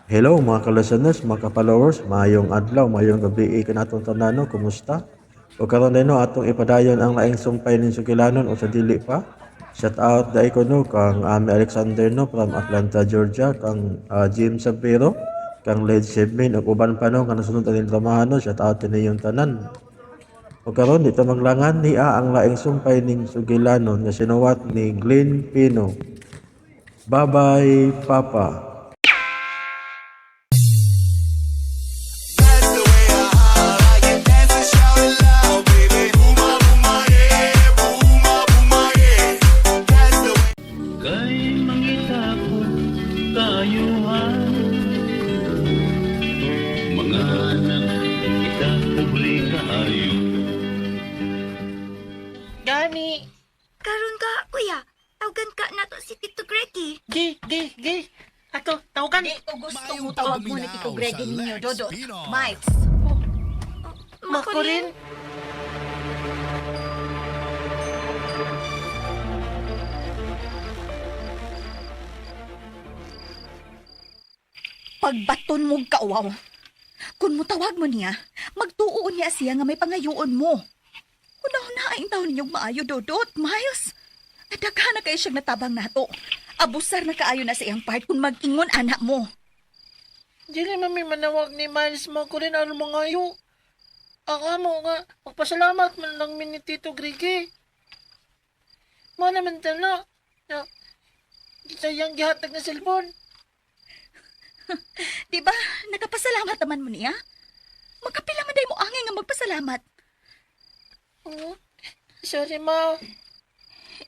Hello mga ka-listeners, mga ka-followers, mayong adlaw, mayong gabi kanatong tanano, kumusta? O karon dino atong ipadayon ang laing sumpay nin sugilanon o sa dili pa. Shout out dai ko no kang Ami Alexander no from Atlanta, Georgia, kang Jim Sabero, kang Led Shebmin ug uban pa no nga nasunod aning tramahan no, shout out yung tanan. O karon dito maglangan niya ang laing sumpay ning sugilanon nga sinuwat ni Glenn Pino. Bye-bye, Papa. That's the way I like it. Dance and shout it loud, baby. Booma, booma, yeah. Booma, booma, yeah. That's the way. Kay mangita ko kayuhan mga anak kita kubli kaayo. Gani. Karon ka, kuya. Tawagan ka na to si Tito Greggy. Gi. Ato, tawagan. Di ko gusto Mayong mo tawag mo na paminaw Tito Greg sa ninyo, Lex Dodot. Pinoy. Miles. Makurin. Pagbaton mo kauaw. Kung mutawag mo niya, magtuon niya siya nga may pangayoon mo. Una-unaing taon ninyong maayo, Dodot, Miles. Nadaghan na kayo siyang natabang nato. Abusar na kaayo na sa iyang part kung mag-ingon anak mo. Dili mami manawag ni Miles Makurin ang mga yu. Ang amo nga, magpasalamat man lang mi ni Tito Grigi. Mo naman tala. Na, kita yung gihatag na cellphone. Di ba, nagapasalamat naman mo niya? Magkapila man day mo angay nga magpasalamat. Oh, sorry ma.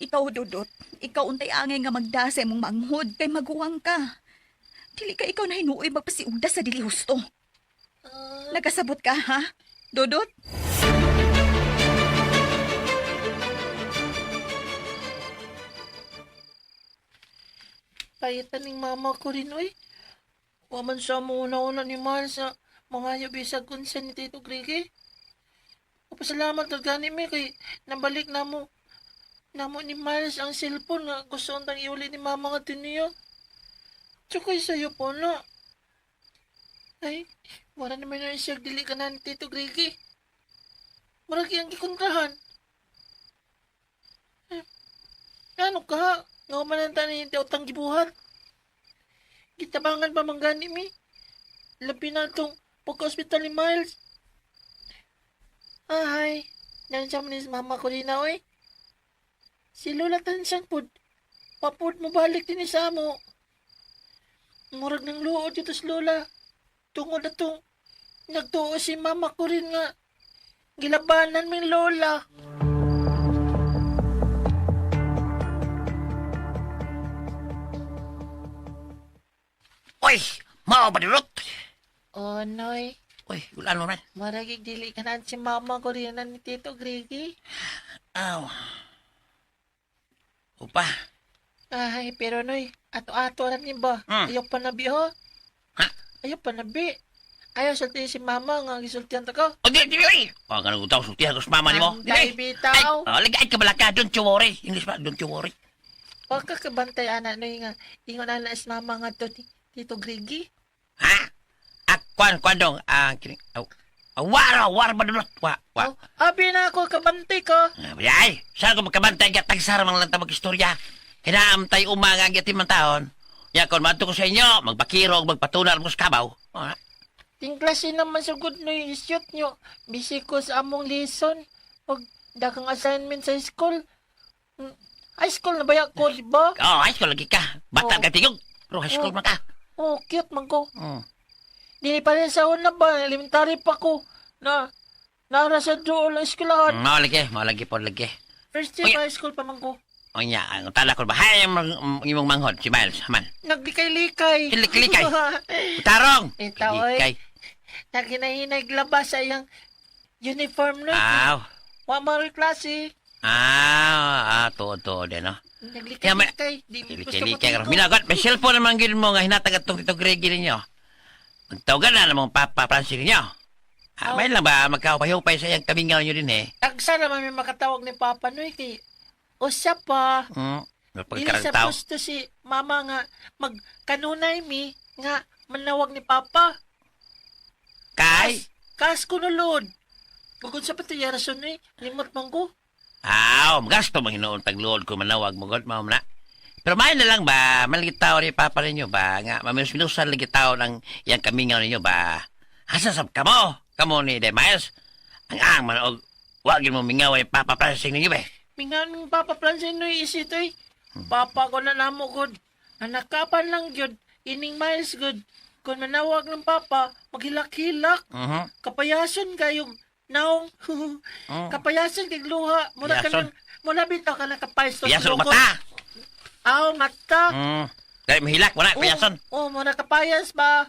Ikaw, Dodot, ikaw untay angay nga magdasay mong manghod kay maguwang ka. Dili ka ikaw na hinuoy magpasiugda sa dili husto. Nagkasabot ka, ha? Dodot? Payitan ning mama ko rin, oy. Waman siya muna-una ni Miles sa mga yabisag kunsa ni Tito Grigi. Papasalamat ka gani mi kay nabalik na mo. Namo ni Miles ang cellphone nga gusto untang iuli ni mama nga tiniyo. Tsukoy sa'yo po na. Ay, wala naman na siya dili ka na ni Tito Grigi. Maragi ang gikontrahan. Ano ka? Nga mananta ni hindi utang gibuhat. Gitabangan pa manggani mi. Labi na itong pagka-hospital ni Miles. Ay, nandiyan mo ni mama ko din na, oy. Si Lola tansang pud. Papud mo balik din sa mo. Murag ng luod dito si Lola. Tungod na itong nagtuo si mama ko rin nga. Gilabanan min Lola. Uy, mao ba dirot? Oh, noy. Uy, wala naman. Maragig dili ka na si mama ko rin na ni Tito Grigi. Aw. Upa. Ay, pero noy, ato-ato rin ni ba? Ayaw pa nabi ho? Ha? Ayaw pa nabi. Ayaw sa si mama nga gisultihan ta ko. O di, uy. O, ganun utaw, sultihan ko sa mama ni mo. Antay, bitaw. Ay, lagay ka balaka, don't you worry. English ba, don't you worry. Huwag ka kabantay, anak, noy nga. Ingon na is mama nga to, Tito Grigi. Ha? Kwan dong, kining, war ba dirot? Wa. Oh, abi na ako, kabantay ko. Ay, saan ko magkabantay ka, tagsara mga lang mag-istorya. Kinaam tayo umaga ang yatim ng taon. Ya, kung mato ko sa inyo, magpakirog, magpatunar mo sa kabaw. O, Tingklase naman sa good no yung shoot nyo. Busy ko sa among lesson. Pag dakang assignment sa school. High school na ba yan ko, di ba? high school lagi ka. Bata Oh. ka tigog. Pero high school Oh. man ka. Oh, cute man ko. Hmm. Di pa rin sa una ba, elementary pa ko. Nara sa doon ang eskwelahan. Malagi po lagi. First year Uy. pa high school pa man ko. O niya, ang tala ko ba? Hay, imong manghod, si Miles, haman. Naglikay-likay. Likay. Utarong! Ito, oy. Likay. Naginahinay labas sa iyang uniform no. Aw. Wa maro klase. To, din, no? Naglikay-likay. Di mo gusto mo Likay. tito. Minagot, may cellphone naman gil mo nga hinatag atong Tito Gregi ninyo. Magtawagan na namang Papa Francis ninyo. May lang ba, magkahupay-hupay sa iyang kabingal nyo din eh. Tagsa naman may makatawag ni Papa Noy kay usya pa. Hmm. Dili sa Pagkaragtaw. gusto si Mama nga magkanunay mi nga manawag ni Papa. Kay? Kas ko nulod. Bukod sa pati rason limot man ko. Gasto mang hinuon tagluod ko manawag mo god mao na. Pero may na lang ba, malagitaw ni Papa ninyo ba, nga maminus-minusan lagitaw ng yang kamingaw ninyo ba? Asa sab kamo? Kamo ni De Miles? Ang man og wag mo mingaw ni Papa Pransing ninyo ba? Mingan ng Papa Francine no isit Papa ko na namo god. Anakapan lang jud ining Miles good. Kung manawag ng Papa, maghilak-hilak. Kapayason kayo naong. Kapayason kay luha. Muna ka Payason? nang, muna bitaw ka na kapayos. Piyason og mata. Mata. Dahil mahilak mo na, piyason. Muna kapayas ba?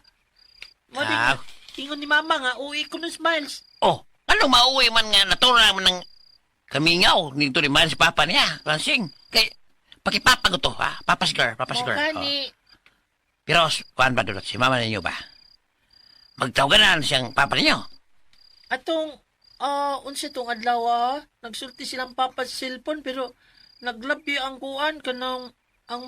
Ah. Ingon ni Mama nga, uwi ko ng Smiles. Anong mauwi man nga natura man ng kamingaw nito ni Miles si Papa niya, Pransing. Kay, pakipapa ko to, ha? Papa Sigar. Kani. Pero, kuhaan ba dulot si Mama ninyo ba? Magtawagan siyang Papa ninyo. Atong, unsa tong adlaw nagsulti silang Papa sa cellphone pero naglabi ang kuan kanang ang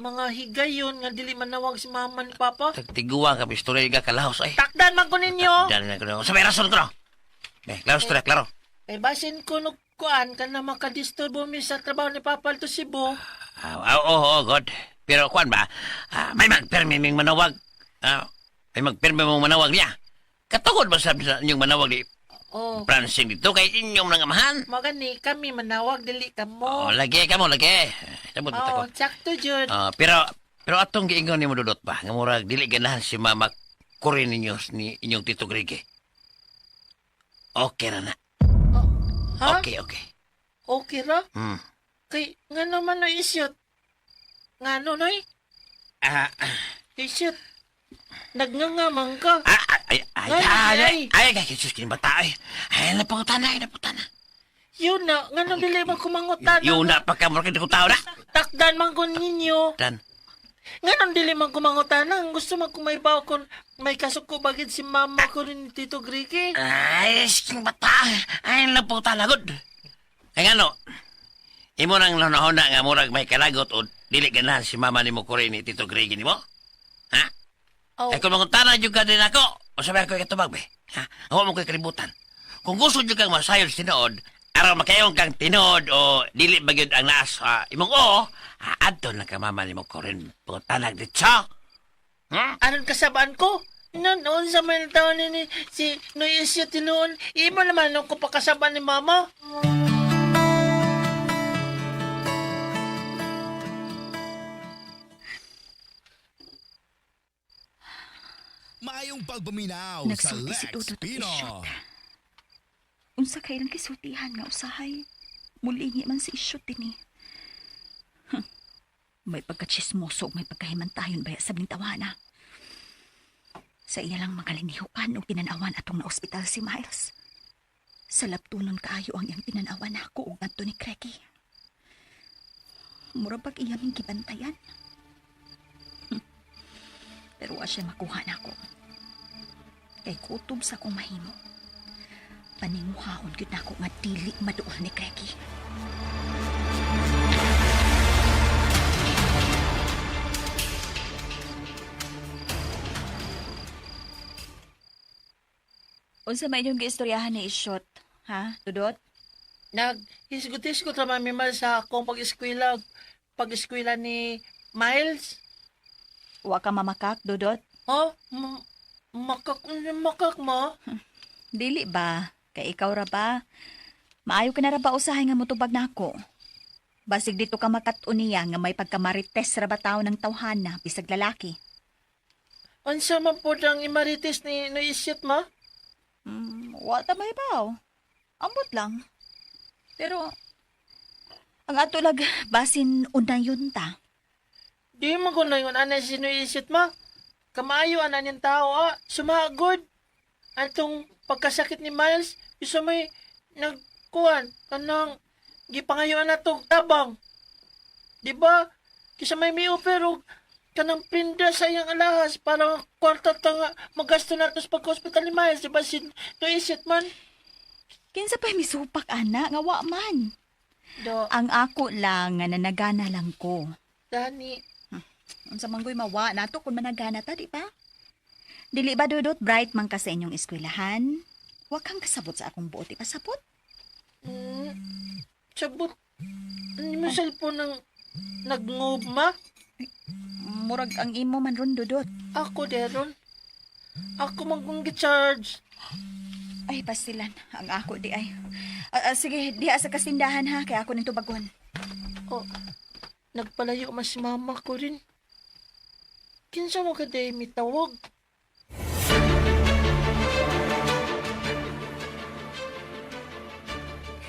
mga higayon nga dili manawag si Mama ni Papa. Tagtiguan ka, pistorya ka kalahos ay. Takdan man ko ninyo. Dali na ko na. Sa may rason ko no. Klaro story, klaro. Kay basin ko no kuan kana makadisturbo mi sa trabaho ni Papa to Cebu. God. Pero kuan ba, may magpermi ming manawag. May magpermi mong manawag niya. Katungod ba sabi sa inyong manawag ni Pransing dito kay inyong nangamahan? Magani kami manawag dili kamo. Lagi ka mo, lagi. Sabot ko. Sakto jud. Pero atong giingon ni mo dudot ba, nga murag dili ganahan si Mama kurin ninyo ni inyong Tito Grige. Okay ra na. Ha? Okay. Okay ra? Kay nga naman na isyot. Ngano noy? Isyot. Nagngangamang ka. Jesus, kini bata ay. Ay, napangutan na. Yun na, nga nang dili man kumangutan. Yun na, pagkamurag ko tao na. Takdan man ko ninyo. Dan. Nga nang dili man kumangutan. Gusto man kumaybaw kung may kasuko bagid si Mama ko rin ni Tito Grigi. Ay, kini bata. Ay, napangutan na, good. Ay, ano, imo nang nanahona nga murag may kalagot o dili ganahan si Mama ni mo kuri ni Tito Grigi ni mo? Ha? Oh. Ay, kung mangutana dyan ka din ako, o sabi ko ikatubag, be. Ha? Ako mo ko'y kalibutan. Kung gusto dyan kang masayod sa tinood, araw makayong kang tinood o dili bagyod ang naas, imong adto na ka Mama ni mo ko rin pangutanag dito. Anong kasabaan ko? Noon sa may taon ni si Noy Isyo tinuon, imo naman nung kupakasabaan ni Mama. Maayong pagpaminaw sa Nagsulti si Lex Dudot Pino. isyot. Unsa kay lang kisultihan nga usahay. Mulingi man si isyot din May pagkachismoso, may pagkahimantayon baya sa tawana. Sa iya lang magalinihukan o tinanawan atong na ospital si Miles. Sa labtunon kaayo ang iyang tinanawan ako o ganto ni Cracky. Mura pag iyaming gibantayan. Pero wa siya makuha na ko. Kay kutob sa kong mahimo. Paninguhaon gyud nako nga dili maduol ni Cracky. Unsa may inyong giistoryahan ni Isyot? Ha, Dudot? Naghisgot-hisgot naman mi Mal sa akong pag-eskwela ni Miles. Wa ka mamakak, Dudot? Makak mo? Dili ba? Kay ikaw ra ba? Maayo ka na ra ba usahay nga motubag nako? Basig dito ka makat-uniya nga may pagkamarites ra ba tawo ng tawhana bisag lalaki. Unsa man po ang imarites ni Isyot mo? Wa ta may baw. Ambot lang. Pero ang ato lag basin unayon ta. Di mo ko na yung anay sinuisit mo. Kamayo anan yung tao, sumagod. Atong pagkasakit ni Miles, isa may nagkuhan, kanang gipangayuan na itong tabang. Diba? Kisa may offer kanang pinda sa iyang alahas para kwarta nga magasto na ito sa pagka-hospital ni Miles. Diba sinuisit man? Kinsa pa misupak ana nga wa man. Do, Ang ako lang nga nanagana lang ko. Dani, Unsa manggoy mawa nato kung managana ta, di ba? Dili ba Dudot bright man ka sa inyong eskwelahan? Wa kang kasabot sa akong buot ipasabot. Sabot. Ano mo cellphone ng nag-move, ma? Murag ang imo man ron Dudot. Ako, deron. Ako magkong charge. Ay, pastilan. Ang ako di ay. Sige, diha sa kasindahan ha, kaya ako nito bagon. Oh, nagpalayo mas si mama ko rin. Kinsa mo ka day mitawag?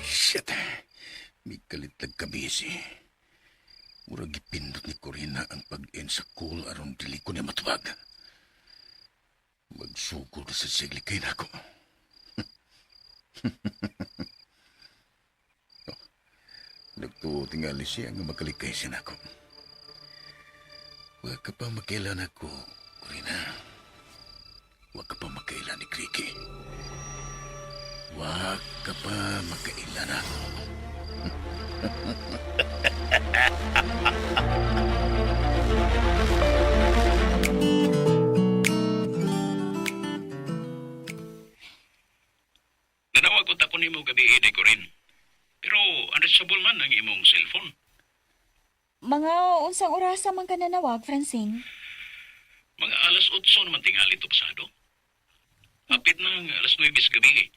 Shit. May kalitag kabisi. Murag ipindot ni Corina ang pag-end sa call aron dili ko niya matubag. Magsugod sa siglikay na ako. Oh, nagtutingali siya nga makalikay siya na ako. Huwag ka pa makailan ako, Corina. Huwag ka pa makailan ni Kriki. Huwag ka pa makailan ako. Nanawag ko tapon nimo gabi day ko rin. Pero unreachable man ang imong cellphone. Mga unsang orasa man ka nanawag, Francine? Mga alas 8 naman tingali to pasado. Hapit na ang alas 9 gabi.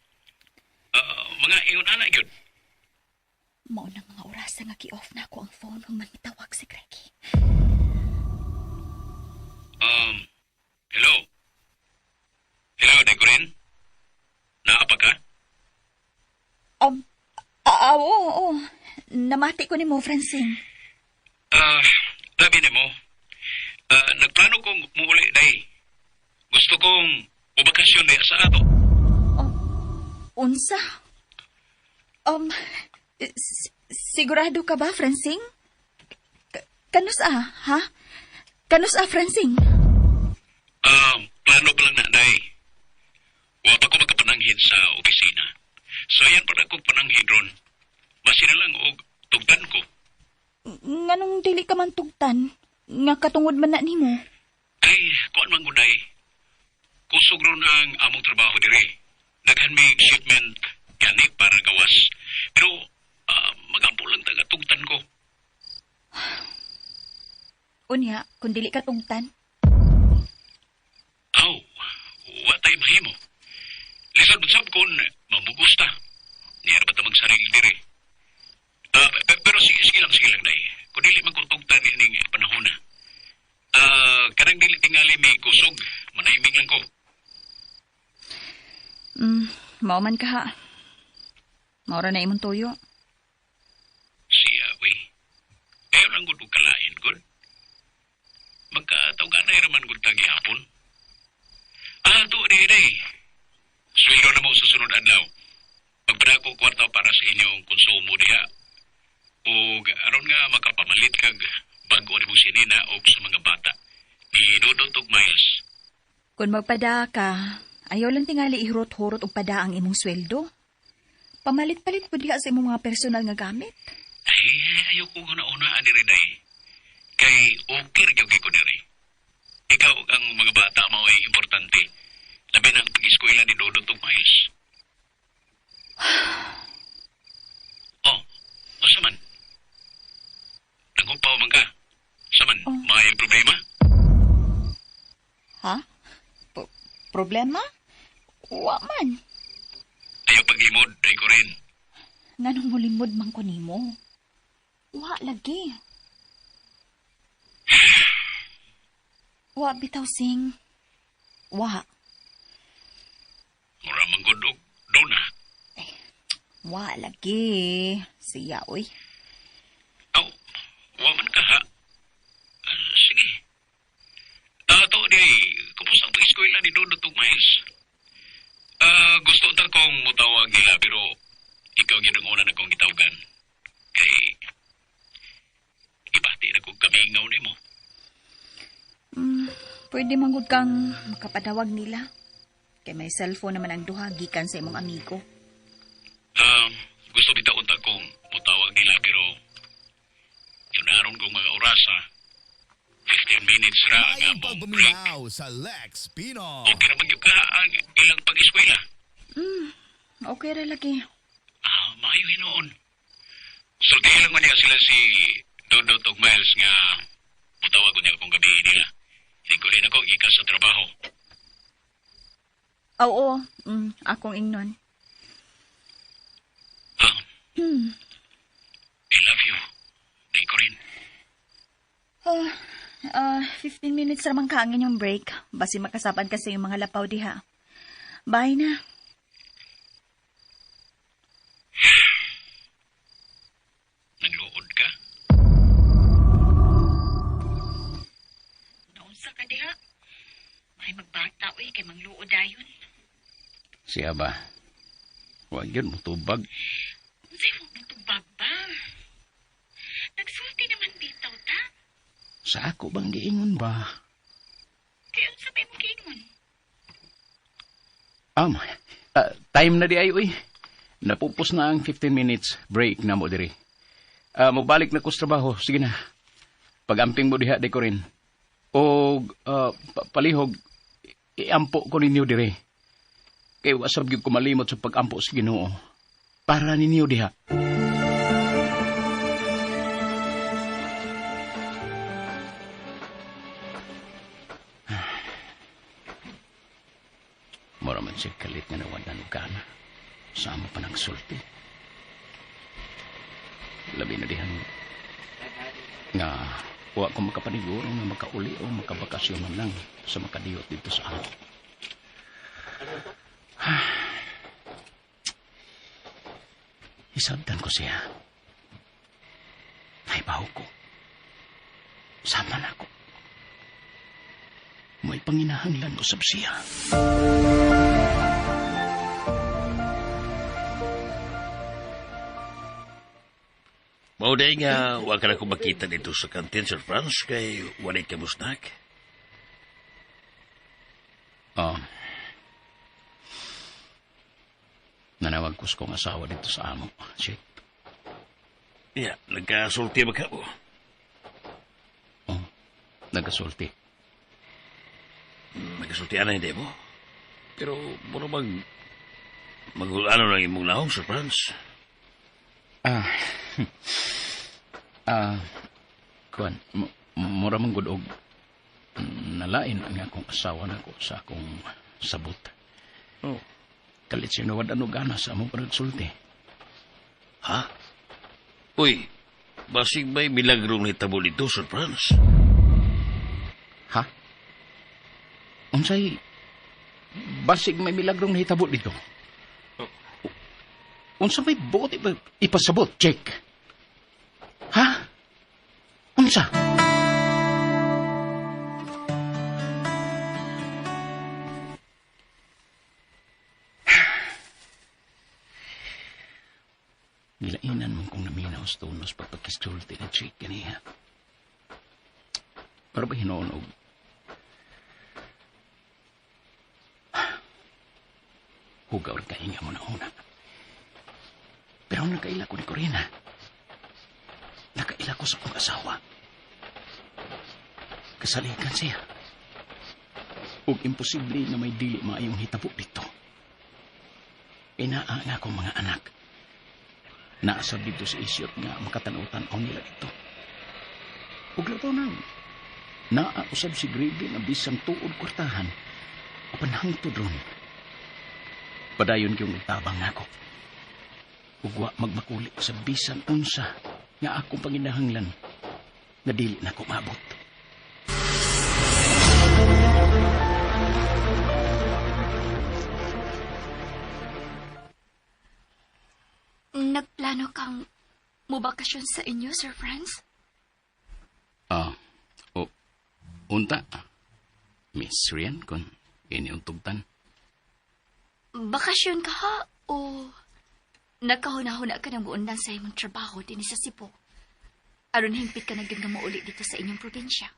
Mga ingon ana gyud. Mao na mga orasa nga ki-off na ako ang phone kung mangitawag si Greggy. Hello? Hello, day ko rin? Naapa ka? Oo. Namati ko ni mo, Francine. Labi ni mo. Nagplano kong muuli, day. Gusto kong ubakasyon day sa ato. Unsa? Sigurado ka ba, Francine? Kanus ha? Kanus Francine? Plano pa lang na, day. Wa pa ko magkapananghin sa opisina. So yan pa na kong pananghin ron. Basi na lang og tugtan ko. Nganong dili ka man tugtan? Nga katungod man na nimo. Ay, kuan man guday. Kusog ron ang among trabaho dire. Daghan may shipment gani para gawas. Pero magampo lang taga tugtan ko. Unya, kung dili ka tugtan. Aw, wa tay mahimo. Lisod sab kon mamugusta. Niya ba ta magsarili dire? Pero sige lang day. Kung dili man ko tugtan ning panahon na. Kanang dili tingali may kusog, manahimik lang ko. Mao man ka ha. Maura na imong tuyo. Siya, wey. Ayaw lang gud og kalain, gud. Magkatawgan na raman gud tagi hapon. To day. Sweldo na mo sa sunod adlaw. Magpada ko kwarta para sa inyong konsumo diha. O aron nga makapamalit kag bago ni mo sinina o sa mga bata. Ni Dodot og Miles. Kung magpada ka, ayaw lang tingali ihurot-hurot og pada ang imong sweldo. Pamalit-palit po diha sa imong mga personal nga gamit. Ay, ayaw ko nga naunaan ni Riday. Kay okay rin ko diri. Ikaw ang mga bata mo ay importante. Labi ng pag-eskwela ni Dodot og Miles. Saman? Nangupaw man ka? Saman, may problema? Ha? Problema? Wa man. Ayaw pag-imod, day ko rin. Nganong mulimod man ko nimo? Wa lagi. Wa bitaw sing. Wa. Mura manggod og dona. Wa lagi. Siya, oy. Aw, wa man ka ha? Sige. To di, kumusta ang pag-eskwela ni Dodot og Miles? Gusto ta kong mutawag nila, pero ikaw ginang una na kong gitawagan. Kay, ibati na kong kamingaw ni mo. Pwede manggod kang makapadawag nila. Kay may cellphone naman ang duha gikan sa imong amigo. Gusto bitaon ta kong mutawag nila, pero yun aron kong mga orasa, 15 minutes ra nga Mayong mo break. pagpaminaw sa Lex Pino. Okay naman yung ka ang ilang pag-eskwela. Okay ra lagi. Maayo hinoon. So, di lang mo niya sila si Dodot ug Miles nga mutawag ko niya akong gabi nila. Hindi ko rin ako ikas sa trabaho. Oo, akong ingnon. I love you. Di ko rin. 15 minutes ramang kaangin yung break. Basi makasapan kasi yung mga lapaw diha. Bye na. Nagluod ka? Naunsa ka diha? May magbata oy kay mangluod dayon. Siya ba? Huwag yun mo tubag. Unsay mo tubag ba? Nagsulti naman bitaw ta. Sa ako bang giingon ba? Kaya unsa may mo giingon? Time na di ay, uy. Napupos na ang 15 minutes break na mo diri. Magbalik na ko sa trabaho. Sige na. Pag-amping mo diha, di ko rin. O palihog, iampo ko ninyo diri. Kaya wasab gyud ko malimot sa pag-ampo sa Ginoo. Para ninyo diha. Mura man siya kalit nga nawadan og kana. Sama pa nagsulti. Labi na dihan nga wa ko makapaniguro nga makauli o makabakasyon man lang sa makadiyot dito sa ako. Isabdan ko siya. Naibaw ko. Sama na ako. May panginahanglan ko sab siya. Mauday nga, wag ka na ko makita dito sa kantin, Sir Franz, kay walay ka musnak. Nanawag ko sa kong asawa dito sa amo. Check. Yeah, nagkasulti ba ka mo? Nagasulti. Nagkasulti na hindi mo? Pero, muna ano lang imong lahong, Sir Franz? Kuan, mura man gud og nalain ang akong asawa na ko sa akong sabot. Oh. Kalit sinawad ano gana sa among pagsulti. Ha? Uy, basig may milagrong hitabo dito, Sir Franz. Ha? Unsay basig may milagrong nahitabo dito? Unsa may buot ipasabot, check. Ha? Unsa? Gilainan mo kung naminaw sa tunos pagpakisulti na check kaniya. Para ba hinoonog? Hugaw rin kahinga mo na una. Pero nakaila ko ni Corina. Nakaila ko sa kong asawa. Kasalikan siya. Ug imposible na may dili maayong hitabo dito. Inaa nga akong mga anak. Naasab dito sa isyot nga makatanaw-tanaw nila dito. Ug lato nang naausab si Grady na bisang tuod kwartahan. Apan hangtod ron. Padayon kayong tabang nako. Ugwa magmakuli sa bisan unsa nga akong panginahanglan nga dili na ko maabot. Nagplano kang mubakasyon sa inyo, Sir Franz? Unta. Miss Rian, kung iniuntugtan. Bakasyon ka ha? O nakahuna-huna ka ng buundan sa imong trabaho din sa Cebu? Aron hingpit ka na gyud nga mauli dito sa inyong probinsya?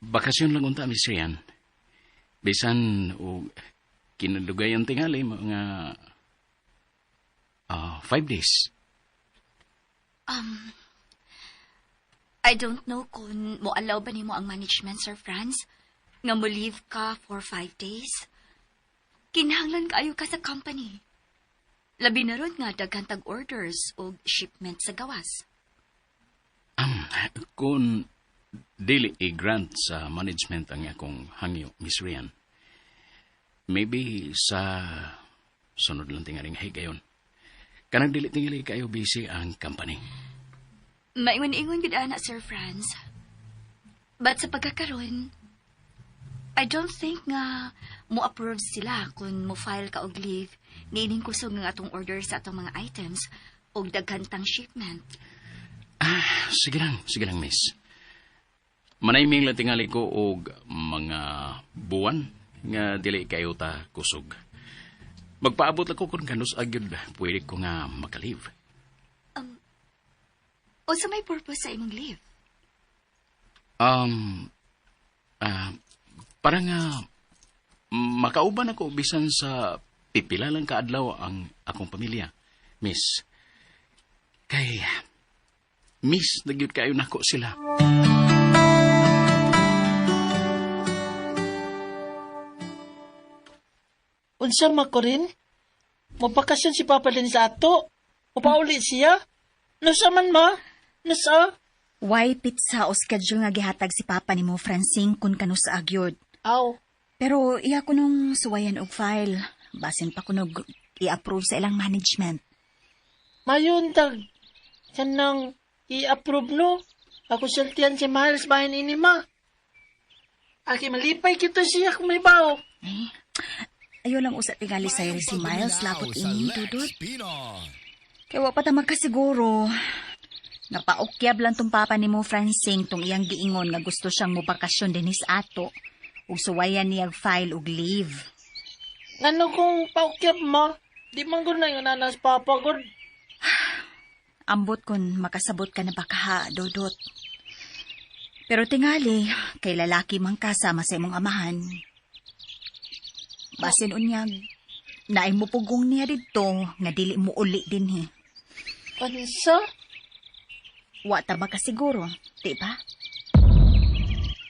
Bakasyon lang unta, Miss Rian. Bisan, kinadugayan tingali, mga 5 days. I don't know kung moalaw ba nimo ang management, Sir Franz, nga mo leave ka for 5 days. Kinahanglan kaayo ka sa company. Labi na ron nga daghan tag orders o shipment sa gawas. Kung dili i-grant sa management ang akong hangyo, Miss Rian, maybe sa sunod lang tingaring higayon. Kanang dili tingali kayo busy ang company. Maingon-ingon gid ana, Sir Franz. But sa pagkakaroon, I don't think nga mo approve sila kung mo file ka og leave niining kusog nga atong order sa atong mga items og daghan tang shipment. Sige lang, miss. Manayming lang tingali ko og mga buwan nga dili kayo ta kusog. Magpaabot ako kung kanus agyod pwede ko nga makalive. O sa may purpose sa imong leave? Para nga makauban ako bisan sa pipila lang kaadlaw ang akong pamilya, miss. Kay miss nagyud kayo nako sila. Unsa ko rin? Mabakasyon si Papa din sa ato. Upauli siya. Nasa man ma? Nasa? Why pizza o schedule nga gihatag si Papa nimo Francine kun kanus agyod. Aw. Pero iya ko nung suwayan og file. Basin pa ko nog i-approve sa ilang management. Mayon tag. Kanang i-approve no. Ako sultian si Miles bahin ini ma. Aki malipay kita siya kung may bao. Ayaw lang usap tingali sa'yo si Miles lapot ini, Dudut. Kaya wa pa ta magkasiguro. Napaukyab lang tong papa ni mo, Francine, tong iyang giingon nga gusto siyang mubakasyon din is ato. Ug suwayan niyag file ug leave. Ngano kung paukyab ma? Di man gud na yung nanas Papa gud. Ambot kun makasabot ka na baka ha, Dudut. Pero tingali, kay lalaki man ka sama sa imong amahan. Basin unyag, naay mo pugong niya dito, nga dili mo uli din he. Kansa? Wa ta ba ka siguro, di ba?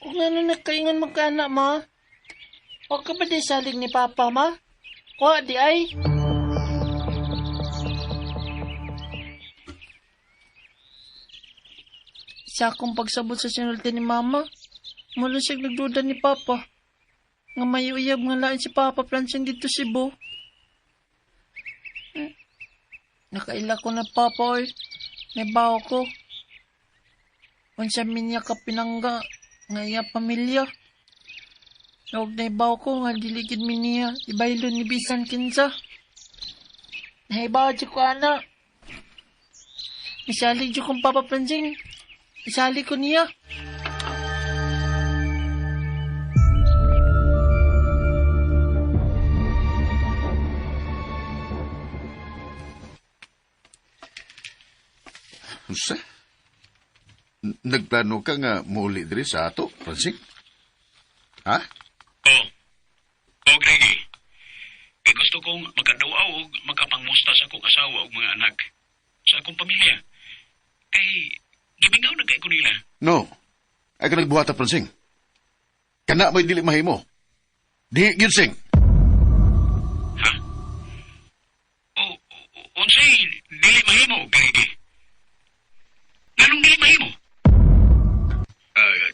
Kung ano nagkaingon magkana ma? Huwag ka ba di salig ni Papa ma? Wa di ay. Sa akong pagsabot sa sinulti ni Mama, mula siya nagduda ni Papa. Nga may uyab nga lain si Papa Francine dito si Bo. Nakaila ko na Papa oy. May bao ko. Unsa minya ka pinangga nga iya pamilya. Huwag na ibaw ko nga diligid minya. Ibaylo ni Bisan kinsa. Nahibaw dyan ko ana. Isalig dyan kong Papa Francine. Isalig ko niya. Unsa? Nagplano ka nga muli diri sa ato, Francine? Ha? Oh, Greggy. Kay gusto kong magkadawaw o makapangmusta sa akong asawa o mga anak sa akong pamilya. Kay gibingaw na kay ko nila. No. Ay ka nagbuhata, Francine. Kana mo'y dili mahimo. Di, Ginsing. Ha? Unsay dili mahimo, Greggy? Ganong dili mahimo?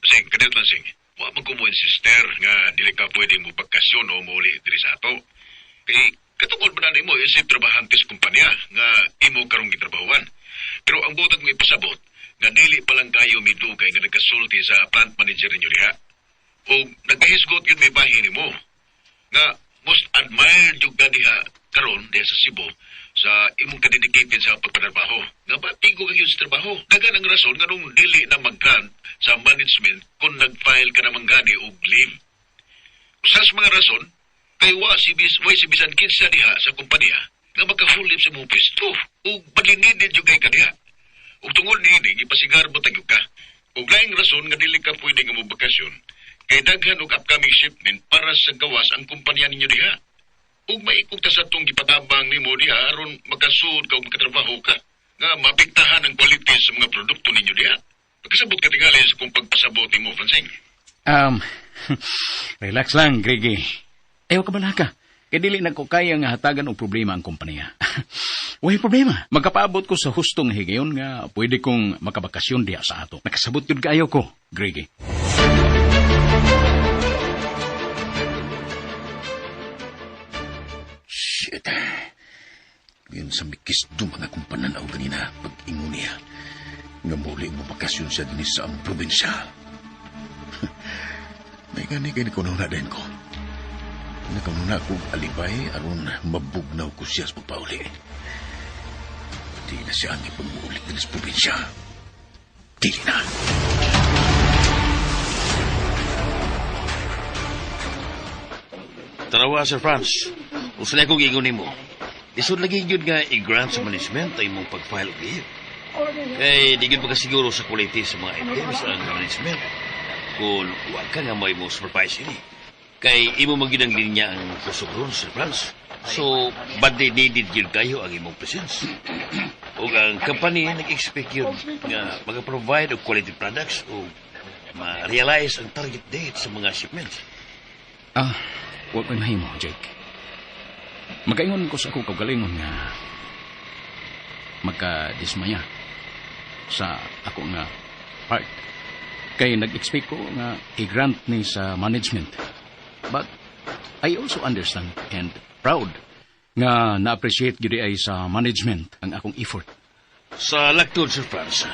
Sing, kadit lang, Sing. Wa man ko mo insister nga dili ka pwede mo bakasyon o muli diri sa ato. Kay katungod ba na mo isip trabahantes kumpanya nga imo karong gitrabahuan. Pero ang butag mo ipasabot nga dili pa lang kayo midugay nga nagkasulti sa plant manager ninyo diha. O nagahisgot yun may bahin nimo. Nga most admired jud ka diha karon diha sa Cebu sa imong kadedicated sa pagpatrabaho. Nga ba tigo kayo sa trabaho? Dagan ang rason nga nung dili na mag-grant sa management kung nag-file ka naman gani og leave. Usa sa mga rason, kay wa si bisan kinsa diha sa kumpanya nga maka-full leave sa mong pwesto. O malinidid yung kay kaniya. O tungod ni ipasigar mo tayo ka. O laing rason nga dili ka pwede nga mo bakasyon, kay daghan og upcoming shipment para sa gawas ang kumpanya ninyo diha. Ug maikog ta sa tong gipatabang nimo diha aron makasuod ka og makatrabaho ka nga mapektahan ang quality sa mga produkto ninyo diha. Pagkasabot ka tingali sa kung pagpasabot ni mo, Francing. Relax lang, Gregi. Ayaw ka bala ka. Kaya dili na ko kaya nga hatagan og problema ang kumpanya. Way problema. Magkapaabot ko sa hustong higayon nga pwede kong makabakasyon diya sa ato. Nakasabot yun kaayo ko, Gregi. Shit. Ngayon sa mikis do mga kong pananaw ganina pag-ingon niya. Nga muli mo bakasyon siya din sa ang probinsya. May gani kayo na din ko. Nakamuna kong alibay aron mabugnaw ko siya sa pagpauli. Di na siya ang ipag-uulit din sa probinsya. Dili na. Tarawa, Sir Franz. Usa na akong ingon nimo. Isod lagi yun nga i-grant sa management ay mong pag-file of leave. Kay di gyud makasiguro sa quality sa mga items ang management. Kung huwag ka nga may mo supervise ini. Kay imo magiging linya ang kusog ron, Sir Franz. So, badly needed yun kayo ang imong presence. O ang company nag-expect yun nga mag-provide of quality products o ma-realize ang target date sa mga shipments. Huwag may mahimo, Jake. Magkaingon ko sa ako kagalingon nga magka-dismaya sa ako nga part. Kay nag-expect ko nga i-grant ni sa management. But I also understand and proud nga na-appreciate gid ay sa management ang akong effort. Sa laktod, Sir Franz,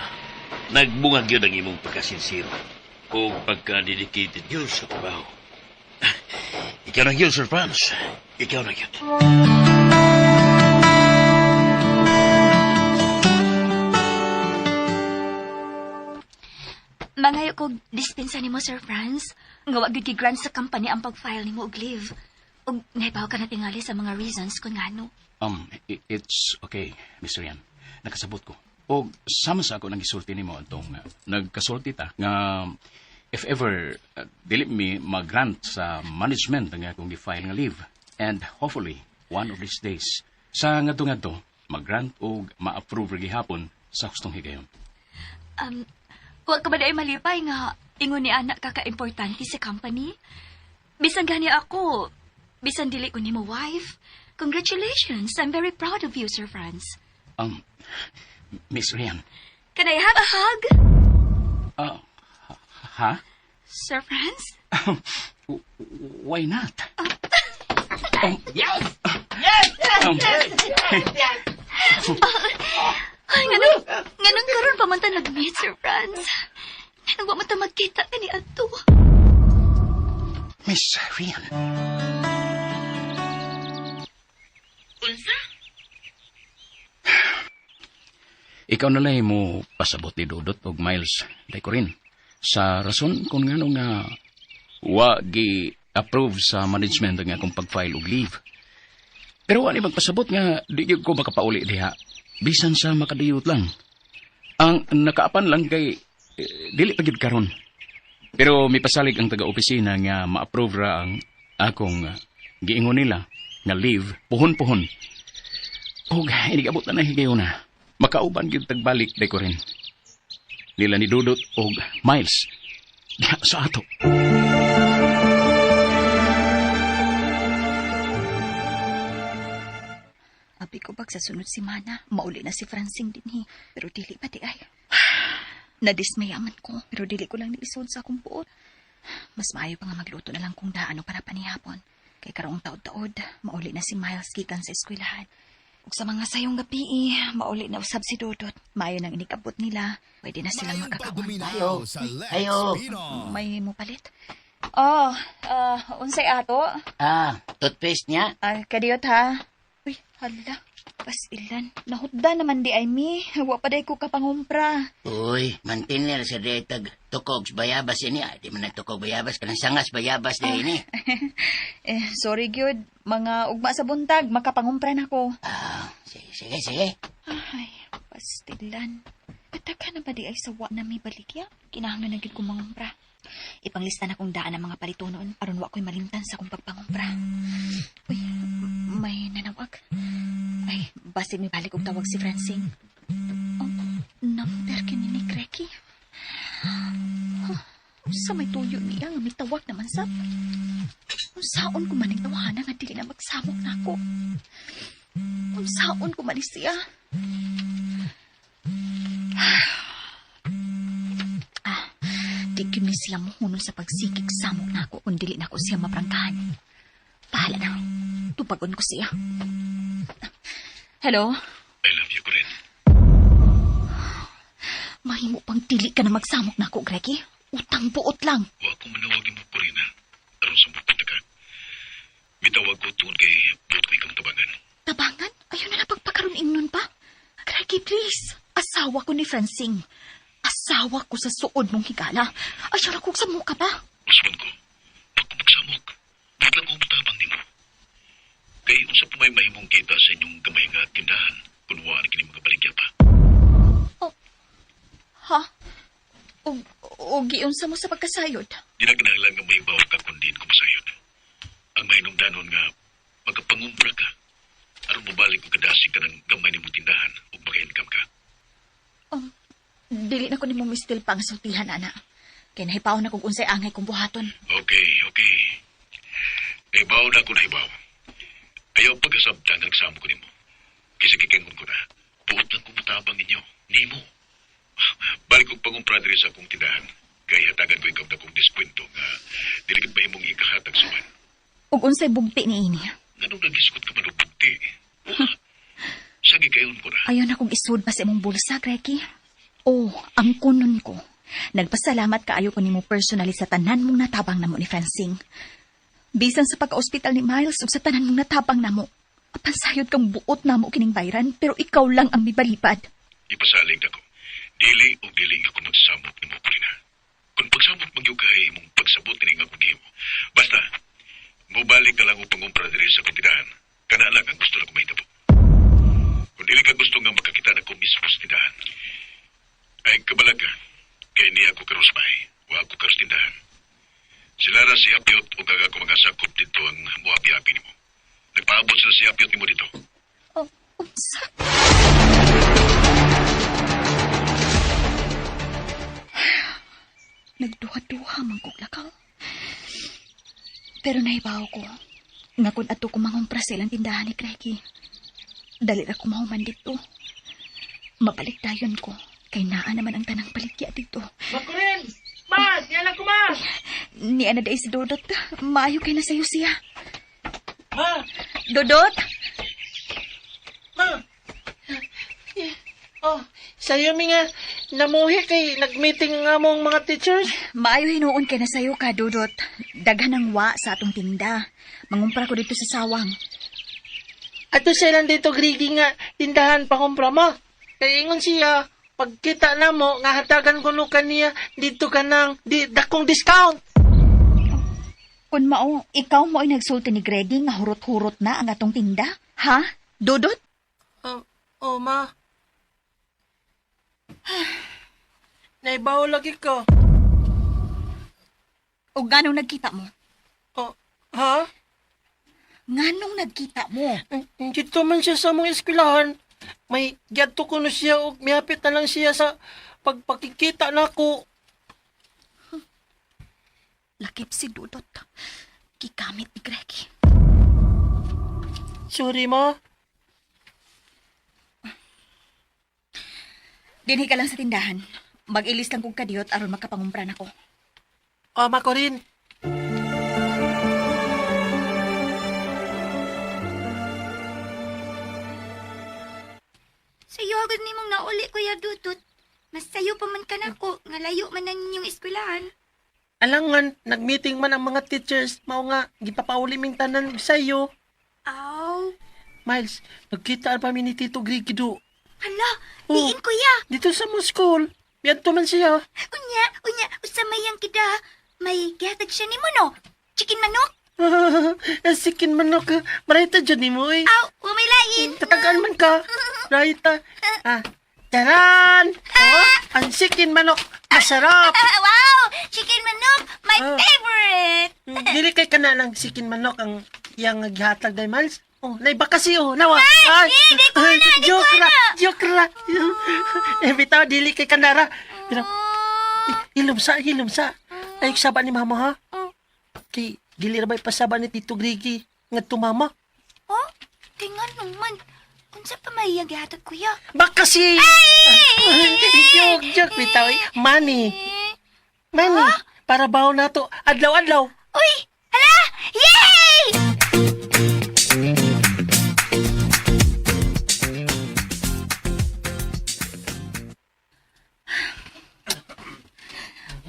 nagbungag yun ang imong pagkasinsiro o pagka-dedicated yun sa trabaho. Ikaw na yun, Sir Franz. Ikaw na yun. Mangayo ko dispensa nimo, Sir Franz. Nga wag gyud grant sa company ang pag-file nimo og leave. Og naibaw ka na tingali sa mga reasons kung ngano. It's okay, Mr. Yan. Nakasabot ko. O sama sa ako nang isulti nimo atong nagkasulti ta nga if ever dili mi mag-grant sa management ang akong gi-file nga leave. And hopefully, one of these days, sa ngadto mag-grant o ma-approve gihapon sa hustong higayon. Huwag ka ba dahil malipay nga ingon ni anak kaka-importante sa company? Bisan gani ako, bisan dili ko ni mo wife. Congratulations, I'm very proud of you, Sir Franz. Miss Rian. Can I have a hug? Ha? Sir Franz? Why not? Yes! Ay, ganun karon pa man ta nag-meet, Sir Franz. Nang wa man ta magkita kani adto. Miss Rian. Unsa? Ikaw na lang mo pasabot ni Dodot og Miles day ko rin. Sa rason kung ngano nga wa gi-approve sa management ang akong pag-file og leave. Pero wala magpasabot nga di gyud ko makapauli diha. Bisan sa makadiyot lang. Ang nakaapan lang kay dili pa gyud karon. Pero may pasalig ang taga-opisina nga ma-approve ra ang akong giingon nila nga leave puhon-puhon. Og inigabot na higayon na. Makauban gyud tagbalik day ko rin. Nila ni Dudot og Miles. Diha sa ato. Abi ko bag sa sunod si Mana, mauli na si Francine din pero dili pa di ay. Nadismayaman ko, pero dili ko lang nilisod sa akong buot. Mas maayo pa nga magluto na lang kung daano para panihapon. Kay karong taod-taod, mauli na si Miles gikan sa eskwelahan. Ug sa mga sayong gabi, mauli na usab si Dodot. Maayo nang inikabot nila. Pwede na silang makakaon. Ayo. May mupalit. Unsay ato? Toothpaste niya. Kadiyot ha. Uy, hala. Pasilan. Nahutda naman di ay mi. Wa pa day ko kapangumpra. Uy, mantinir sa detag tukogs bayabas ini. Di man nagtukog bayabas. Kanang sangas bayabas na ini. Sorry gyud. Mga ugma sa buntag. Makapangumpra na ko. Sige. Ay, pastilan. Pataka na ba di ay sawa na mi balikya? Kinahanglan na gyud ko mangumpra. Ipanglista na kong daan ang mga palito noon aron wa ko'y malimtan sa kong pagpangumpra. Uy, may nanawag. Ay, basin mi balik og tawag si Francine. Number kini ni Cracky. Sa may tuyo niya nga mitawag naman sab. Unsaon ko maning tawanan nga dili na magsamok nako. Unsaon ko man siya. Di gyud ni siya mohunol sa pagsikik samok nako kung dili nako siya maprangkahan. Bahala na. Tupagon ko siya. Hello? I love you, Corinne. Mahimo pang dili ka na magsamok nako, Greggy. Utang buot lang. Wa akong manawagin mo, Corinne, ha? Aron sa mukha ka. Mitawag ko tuon kay buot ko ikang tabangan. Tabangan? Ayaw na pagpakaroon ingnon pa. Greggy, please. Asawa ko ni Francine. Asawa ko sa suod mong higala. Ayaw na kong sa mukha pa. Usman ko, pag magsamok, biglang kong matabang din mo. Kaya unsa pa may mahimong kita sa inyong gamay nga tindahan kung wala kini mga baligya pa. Ha? O giunsa mo sa pagkasayod? Di na kinahanglan nga mahibaw ka kundi kumasayod. Ang mahinungdanon nga magkapangumpra ka aron mobalik ko kadasig ka ng gamay ni mong tindahan o maka-income ka. Dili na ko ni mong mistil pang sultihan, ana. Kaya nahipaw na kung unsay angay kong buhaton. Okay. Nahibaw na ako nahibaw. Ayaw pagkasabtang ang samo ko nimo. Kasi kikingon ko na, buot ng kumutabang ninyo, nimo. Balik kong pangumpra diri sa akong tindahan. Kaya hatagan ko ikaw na kong diskwento nga diligid ba himong ikahatag suman. Ug unsay bugti ni ini? Anong nagisgot ka man o bugti? Sagi kayon ko na. Ayaw na kong isud pa sa imong bulsa, Greggy. Ang kunon ko. Nagpasalamat kaayo ko nimo personally sa tanan mong natabang namo ni Francine. Bisan sa pagka-ospital ni Miles ug sa tanan mong natabang namo. Apansayod kang buot namo kining bayran pero ikaw lang ang mibalipad. Ipasaling na ko. Dili o dili ako magsamot ni mo, Corina. Kung pagsamot magyugay mong pagsabot ni nga kung mo. Basta, mubalik ka lang o pangumpra diri sa tindahan. Kana lang ang gusto na kumahitabo. Kung dili ka gusto nga makakita na ko mismo sa tindahan, ay kabalag ka. Kaya niya ako karusmay. Wa ako karustindahan. Sila na si Apiot o gaga ko mga sakop dito ang muapi-api ni mo. Nagpaabot sila si Apiot ni mo dito. Unsa? Nagduha-duha man kog lakaw. Pero nahibaw ko nga kung ato ko mangumpra silang tindahan ni Greggy. Dali ra ko mahuman dito. Mabalik dayon ko. Kay naa naman ang tanang baligya dito. Makurin! Ma! Yan ako, ma! Ni ana day si Dodot. Maayo kay na sayo siya. Ma! Dodot! Ma! Sa'yo mi nga namuhi kay nag-meeting nga mong mga teachers. Maayo hinuon kay na sayo ka, Dodot. Daghan ang wa sa atong tinda. Mangumpra ko dito sa sawang. Ato siya lang dito, Griggy nga, tindahan pa kumpra mo. Kaya ingon siya, pagkita na mo, nga hatagan ko no kaniya, dito ka ng dakong discount. Kung mao, ikaw mo ay nagsulti ni Greggy nga hurot-hurot na ang atong tinda? Ha? Dodot? Ma. Naibaw lagi ko. O ganong nagkita mo? Ha? Nganong nagkita mo? Dito man siya sa mong eskwelahan. May giadto ko na siya o miyapit na lang siya sa pagpakikita na ako. Lakip si Dudot. Kikamit ni Greggy. Sorry, ma. Dinhi ka lang sa tindahan. Mag-ilis lang kong kadiyot aron makapangumpran ako. Ma ko rin. Sayo agad ni mong nauli, Kuya Dudot. Mas sayo pa man ka na ko, nga layo man ang inyong eskwelahan. Alangan, nag-meeting man ang mga teachers. Mao nga, gipapauli ming tanan sa'yo. Aw. Miles, nagkita pa mi ni Tito Griggy do. Hala, diin, Kuya. Dito sa mo school. Biyadto man siya. Unya, usamayang kita. May gihatag siya ni mo, no? Chicken manok? Sikin manok. Marita dyan ni mo eh. Aw, may lain. Tatagaan man ka. Marita. Taran! Ang sikin manok. Masarap. Wow! Chicken manok! My favorite! Dili kay ka na lang sikin manok ang iyang naghatag day Miles. Naiba kasi nawa. Di ko na. Joke ra. Bitaw, dili kay kanara. Hilumsa. Ay, saba ni mama, ha? Kay, dili na ba ipasaba ni Tito Grigi nga to mama? Oh, tingan naman. Unsa pa maiyag yatag, kuya? Baka si... Joke, bitaw. Money, para bawo na to. Adlaw-adlaw. Uy! Hala! Yay!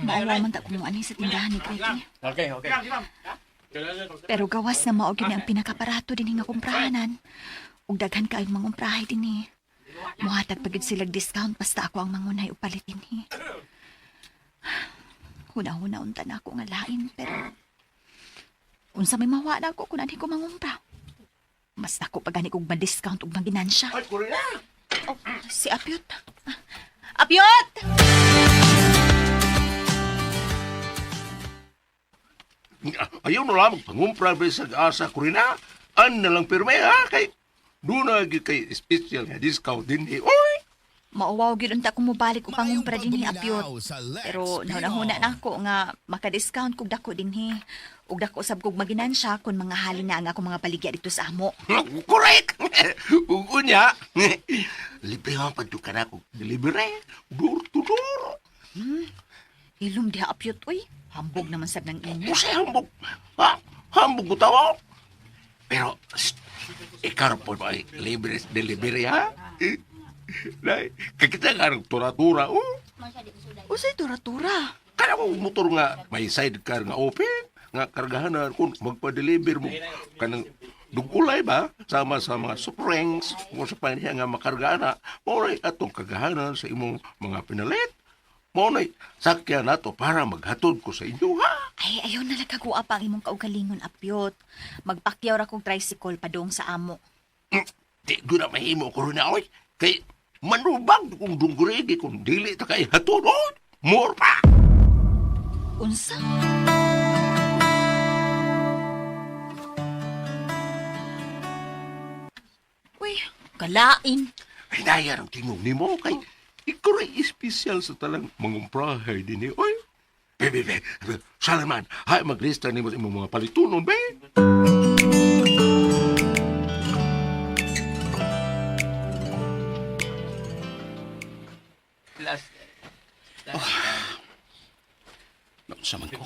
Maawa man ta kung ano sa tindahan ni Gregi. Okay. Pero gawas na maog yun ang pinakaparato din nga kumprahanan. Ug daghan kaayong mangumprahay din ni. Muhatag pagid silang discount basta ako ang mangunay upalit din ni. Huna-huna unta na ako nga lain pero unsa may mawa na ako kung ani ko mangumpra. Mas ako pagani kog ma-discount ug maginansya. Oh, si Apyot. Apyot! Ayaw na lamang pangumpra ba sa asa ko rin ha. An na lang pirme ha. Kay doon na kay special nga discount din eh. Oy! Mauwaw gyud unta kung mobalik og pangumpra dinhi Apyot. Pero nauna na ako nga maka-discount kog dako dinhi. Ug dako sab kog maginansya kun mga halin na ang ako mga baligya dito sa amo. Correct! Ug unya, libre ha paduka na kog delivery. Door to door. Ilum diha Apyot oy. Hambog naman sab ng imo. Usay hambog. Ha? Hambog ko tawa. Pero, ikaw po ba libre delivery ha? Nay, kakita nga ng tura-tura. Usay tura-tura. Kaya mo motor nga may sidecar nga open. Nga kargahanan kung magpa-deliver mo. Kanang dugulay ba? Sama sa mga springs. Kung sa paniya nga makargana. Mauray atong kagahanan sa imong mga pinalit. Maunay, sakya na to para maghatod ko sa inyo, ha? Ay, ayaw na lagkagua pa ang imong kaugalingon, Apyot. Magpakyaw ra kong tricycle padung sa amo. Di ko na mahimo ko rin oy. Kay manubag kung dunggurigi kung dili ta kay hatod, oy. More pa! Unsa? Uy, kalain. Ay, naya ang tingog ni mo kay ikaw rin espesyal sa talang mangumprahay din eh. Oy, bebe, salaman, hay maglista ni mo sa imong mga palitunon, be. Sa man ko.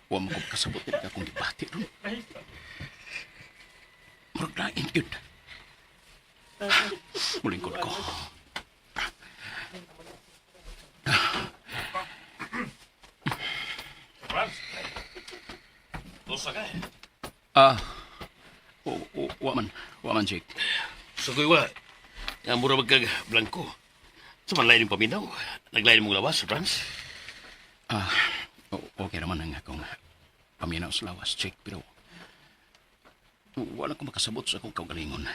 Huwag mo kong kasabot na akong gibati ron. Murag lain yun. Mulingkod ko. Waman, Jake. Sugoy wa. Nga mura magkag blanco. Sa man lain yung paminaw. Naglain mong lawas, Franz. Okay naman ang akong paminaw sa lawas, Jake. Pero wala ko makasabot sa akong kaugalingon.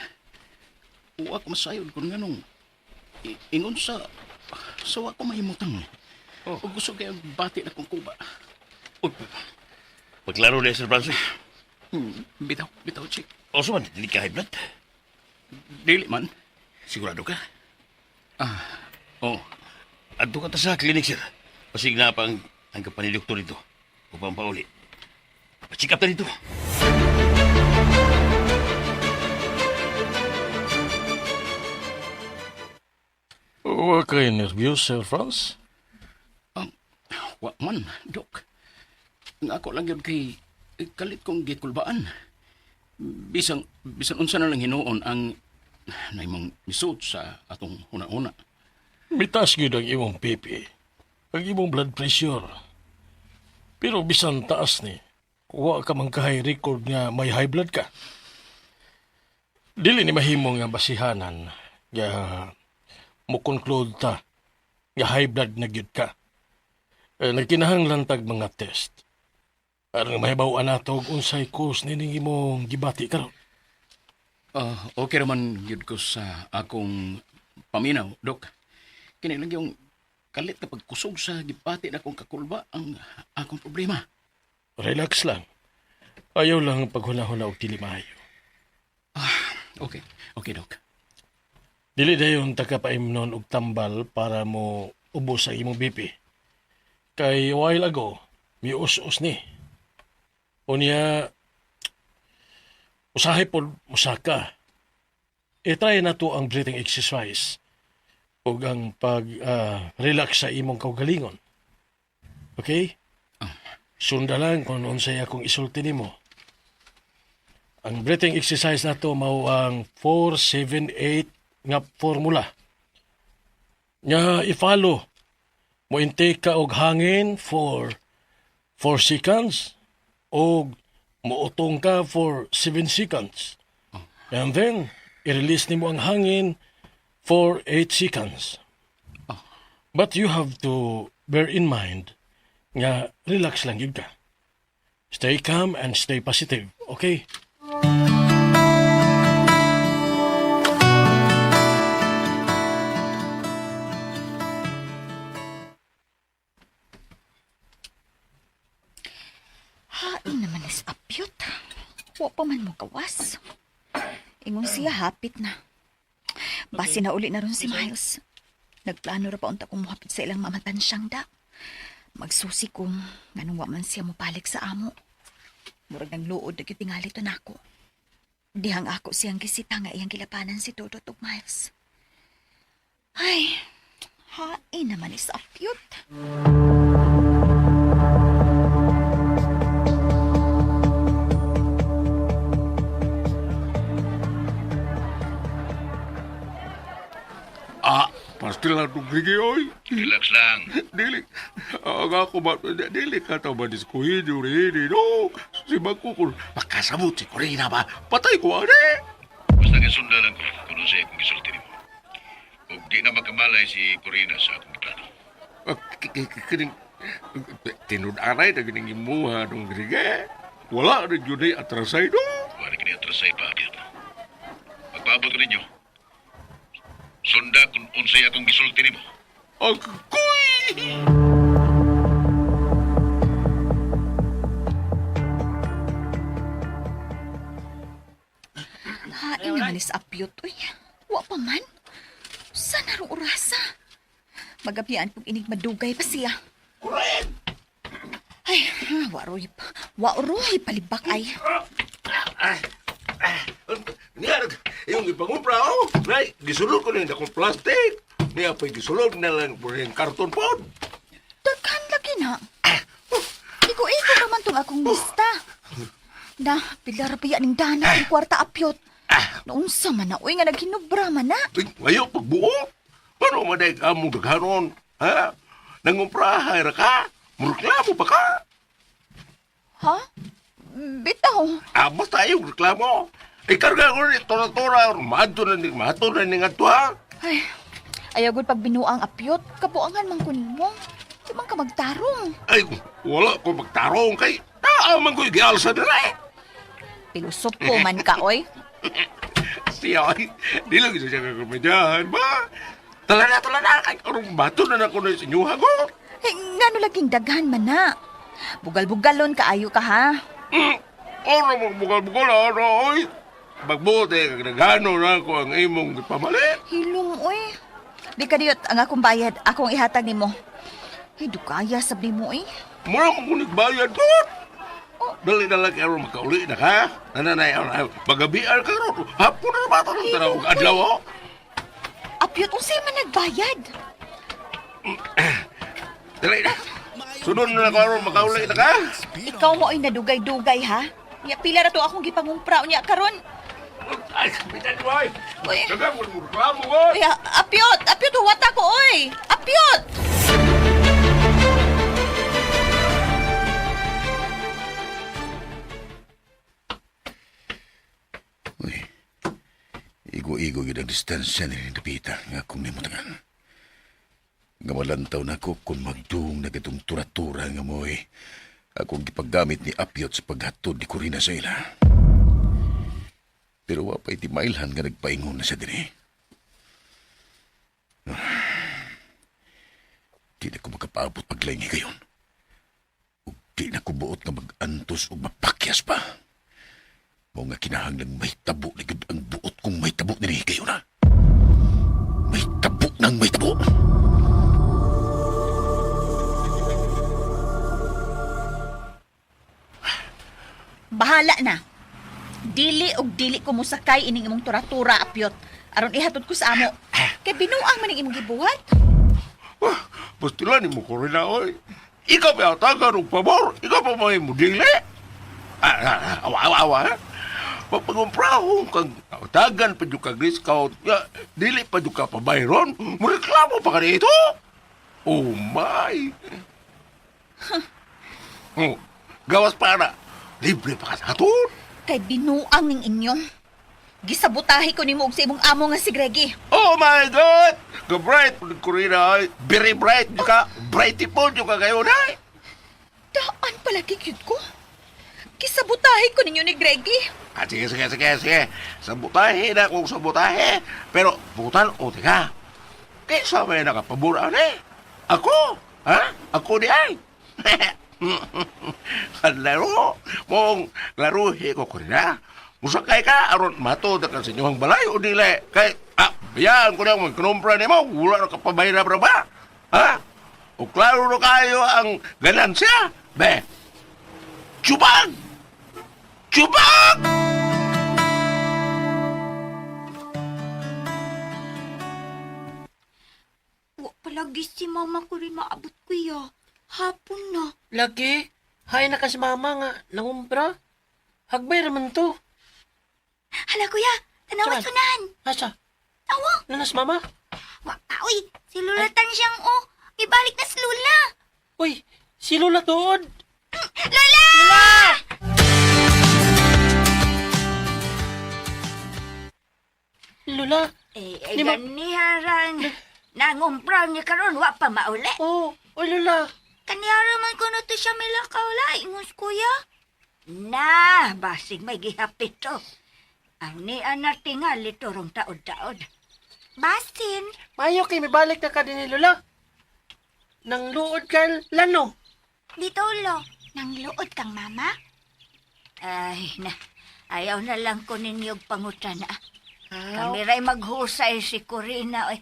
Wa ko masayod kung ganong ingon sa wa ko mahimutang. O gusto kayo bati na kong kuba. Paglaro na, Sir Franz. Bitaw, Jake. O man, hindi ka high blood. Dili man. Sigurado ka? Oo. Adto ka ta sa klinik, sir. Pasigna pa ang kapanidoktor dito. Upang pauli. Pa-check up na dito. Wa kay nervyos, Sir Franz? Wa man, Dok. Nga ako lang yun kay kalit kong gikulbaan. Bisan unsa na lang hinuon ang naimong misud sa atong una-una. Mitas gyud ang imong pipi. Ang imong blood pressure. Pero bisan taas ni, wa ka man ka-high record nga may high blood ka. Dili ni mahimo nga basihanan nga mo conclude ta nga high blood na gyud ka. Nagkinahanglan tag mga test. Aron mahibaw-an nato og unsay cause nining imong gibati karon. Okay naman yun ko sa akong paminaw, Dok. Kini lang yung kalit kapag kusog sa gibati na akong kakulba ang akong problema. Relax lang. Ayaw lang paghula-hula og dili maayo. Okay, Dok. Dili dayon takapaimnon og tambal para mo ubos sa imong BP. Kay a while ago, mius-us ni. Unya, usahay po musaka. I-try na to ang breathing exercise o ang pag-relax sa imong kaugalingon. Okay? Sunda lang kung unsay akong isulti nimo. Ang breathing exercise na to mao ang 4-7-8 nga formula. Nga i-follow. Mo intake ka og hangin for 4 seconds o muutong ka for 7 seconds. And then, i-release nimo ang hangin for 8 seconds. But you have to bear in mind nga relax lang yun ka. Stay calm and stay positive, okay? Hain naman is apyot. Wa pa man mo kawas. Ingon siya hapit na. Basi na uli na ron si Miles. Nagplano ra pa unta kung muhapit sa ilang mamatan siyang da. Magsusi kong nganong wa man siya mupalik sa amo. Murag ng luod na tingali to nako. Dihang ako siyang gisita nga iyang gilapanan si Dodot ug Miles. Ay, hain naman is apyot. Pasti lang itong Grigi, oy. Relax lang. Dili. Ang ako ba, dili ka ito ba diskuhin yung rini, no? Si Magkukul, makasabot si Corina ba? Patay ko, ane? Basta kasundan lang ko kung siya kung gisulti mo. Huwag di na magkamalay si Corina sa akong plano. Kining, tinud-aray na gining imuha ng Grigi. Wala rin yun ay atrasay, no? Wala kini atrasay pa, Abiyat. Magpaabot ko ninyo. Sunda kung unsay akong gisulti nimo. Agoy! Hain naman is apyot, uy. Wa pa man. Sana ro orasa. Magabian kong inig madugay pa siya. Ay, waroy palibak ay. Niya, yung ipangumpra, oh. Nay, gisulod ko na yung akong plastic. Niya, pa'y gisulod na lang po yung karton po. Daghan lagi na. Igo-igo naman tong akong lista. Na, pilar pa yan ng dana ng kwarta apyot. Noon sa man na, uy nga naghinubra man na. Ngayon, pagbuo. Paano maday ka mong daghanon? Ha? Nangumprahay ra ka? Mureklamo ba ka? Ha? Bitaw. Basta yung reklamo. Ikarga ko rin, tora-tora, mato na ni nga to, ha? Ay, ayagod pag binuang apyot, kabuangan man kunimo. Di man ka magtarong. Ay, wala ko magtarong kay naaman ko yung gialsa na eh. Pilusop ko man ka, oy. Siya, ay, di lang isa siya kakamedyahan, ba? Tala na, kay karong bato na ko na sa inyo, hagot. Eh, ngano laging daghan man na. Bugal-bugalon kaayo ka, ha? Ano magbugal-bugal, ano, oy? Magbuti, kagano na ko ang imong ipamalit. Hilong, oy. Di ka diyot, ang akong bayad, akong ihatag ni mo. Dukaya sab ni mo, eh. Mura kong kunigbayad ko. Dali na lang kayo makauli na ka. Nananay, magabiar ka ron. Hapon na ba ito ng tanawag adlaw, oh? Apyot, unsay man nagbayad? Dali na. Sunod na lang kayo makauli na ka. Ikaw mo ay nadugay-dugay, ha? Niya, pila na to akong gipangumpra niya karon. Ay, kapitan mo, ay. Uy. Daga mo reklamo, oh. Uy, apyot! Apyot, huwata ko, oy! Apyot! Uy, igo-igo yun ang distansya ni Napita nga kung nimutangan. Nga malantaw na ko kung magdung na gatong tura-tura nga mo eh. Akong gipaggamit ni Apyot sa paghatod ni Corina sa ila. Pero wapay ti mailhan nga nagpaingon na siya din eh. Di na ko makapaabot paglaingi kayon. O di na ko buot nga mag-antos o mapakyas pa. Mo nga kinahanglang may tabo na ang buot kong may tabo nini kayo na. nang may tabo. Bahala na. Dili og dili ko musakay ining imong tura-tura apyot. Aron ihatod ko sa amo. Kay binuang man ning imong gibuhat. Pastilan ni mo ko rin na, oy. Ikaw pa atagan ng pabor. Ikaw pa may mudili. Awa, ha? Pagpagumprahong kang tagan pa yung kag-discount. Ya, dili pa yung kapabayron. Mureklamo pa ka dito. Oh, my. Gawas para. Libre pa ka sa aton. Kay binuang ning inyo. Gisabutahi ko nimo og sa imong amo nga si Greggy. Oh my God! Ka-bright po ng Corina, ay. Very bright yung ka. Brightiful yung ka ngayon, ay. Daan pala cute ko. Gisabutahi ko ninyo ni Greggy. Sige. Sabutahe na kung sabutahe. Pero, butan o tika. Kaysa may nakapaburaan eh. Ako? Ha? Ako di ay. Laro. Mong laruhi ko Corina. Musakay ka, aron matod ka sa inyong balay o dili. Kay, bayaan ko na magkanumpra ni mo, wala na kapabayra ba? Ha? O klaro na kayo ang ganansya? Be, Chubag! Chubag! Wa palagi si mama ko rin maabot kuya. Hapon na. Lagi, hay na kasi mama nga, nangumpra. Hagbay raman to. Hala kuya, tanawat Saan? sunan. Asa? Awa, Nanas mama? wa pa uy. Si Lula tan siyang ibalik na si Lula. Uy, si Lola tuod. Lula! Lola? Di ma- Ganiharang. Nangumpra niya karon wa pa mauli. Oh, oy Lola. Kaniyara man ko na to siya milakaw la, ingus kuya. Na, basig may gihapit to. Ang ni anak tingali turong taod-taod. Basin, Mayo kay mibalik na ka din ni Lola. Nang luod ka lano. dito lo, nang luod kang mama? Ay, na, ayaw na lang ko ninyog pangutana. Kami ray maghusay si Corina, oy.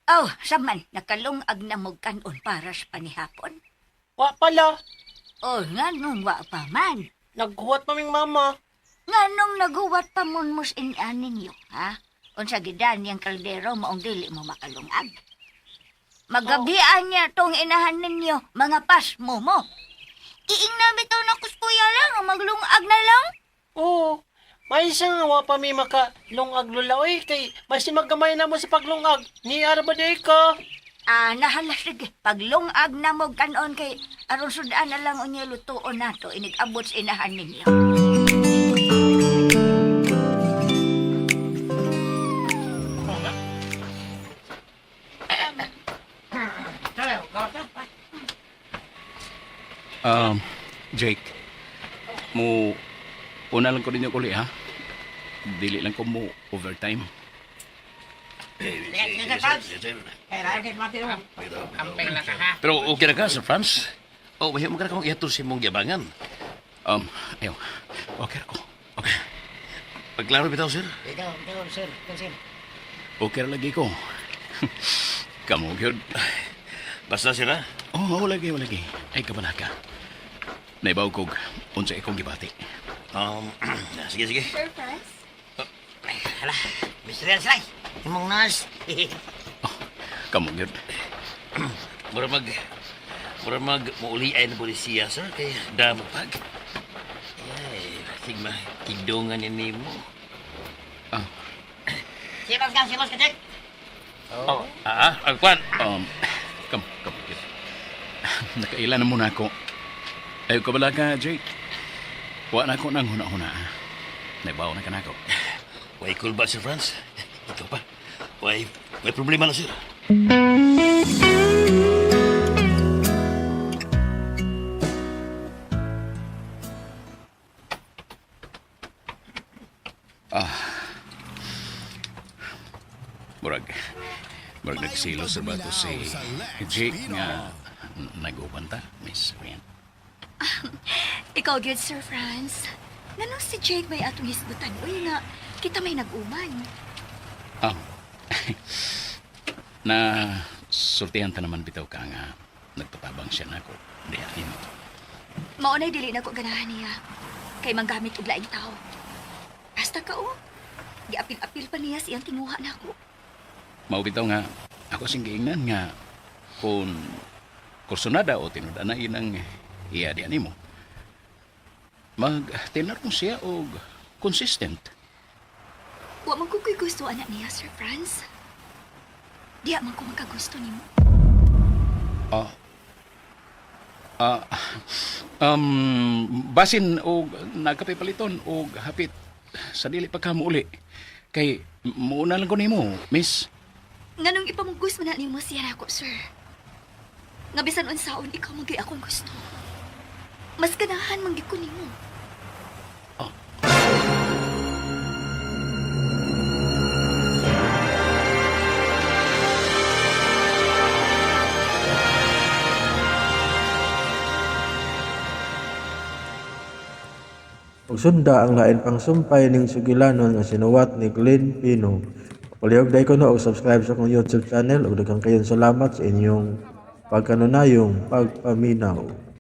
Oh, saman, nakalungag na mong kanon para sa panihapon. Wa pala. Oh, nga nung wa pa man. Naghuwat maming mama. Nga nung naguwat pa munmos in-anin niyo, ha? Unsa gidan yang kaldero maong dili mo makalungag. Magabian niya tong inahan ninyo, mga pasmo mo. Iing na bitaw na kuskuya lang, maglungag na lang. Oo. May isa nga wa pa may makalungag Lola. Uy, kay masin maggamay na mo sa paglungag. Ni Arbaday ka. Nahala sige. Paglungag na mo kanon kay aron sudaan na lang unya lutuon nato inig-abot sa inahan ninyo. Jake, mo una lang ko ninyo uli, ha? Dili lang ko mo overtime. Pero okay na ka, Sir Franz? O, mahirap mo ka na kung ihatod si mong yabangan. Ayaw. Okay ako. Okay. Pagklaro bitaw, sir. Okay ra lagi ko. Kamu, yun. Basta sila. Oh, wala lagi. Ay, kabala ka. Naibaw kog, unsa ikong gibati. Sige. Sir Franz? Hala, Mr. Elslay, imong nurse. Kamu, yun. Mura mag muuli ay na polisiya, sir. Kaya damo pag. Ay, sigma, kidungan yan ni mo. Silos ka, Jack. Agpan. Kamu, yun. Nakaila na muna ako. Ayaw kabala ka, Jake. Wa na ako nang huna-huna. Naibaw na ka na ako. Way cool ba, Sir Franz? Ikaw pa. Way problema na, sir. Murag nagsilo sa bato si Jake nga nag-upanta, Miss Rian. Ikaw good, Sir Franz. Nanong si Jake may atong hisgutan. Uy nga, kita may nag-uman. Na sultihan ta naman bitaw ka nga nagpatabang siya nako. Diha nimo. Maunay dili na ko ganahan niya. Kay manggamit og laing tao. Basta ka o. Giapil-apil pa niya siyang tinguha na ako. Mao bitaw nga ako sing giingnan nga kung kursunada o tinud na inang iya diha nimo. Mag-tenar mo siya og consistent. Wa man ko ko'y gusto anak niya, Sir Franz. Diya man ko magkagusto nimo. Basin og nagkapipaliton og hapit sa dili pa ka uli. Kay muuna lang ko nimo, miss. Nganong ipamugos mo na nimo siya nako, sir. Nga bisan unsaon ikaw magi akong gusto. Mas ganahan man gid ko nimo. Pagsunda ang lain pang sumpay ning sugilanon nga sinuwat ni Glenn Pino. Palihog day ko na og subscribe sa akong YouTube channel ug daghang kayong salamat sa inyong pagkanunayong pagpaminaw.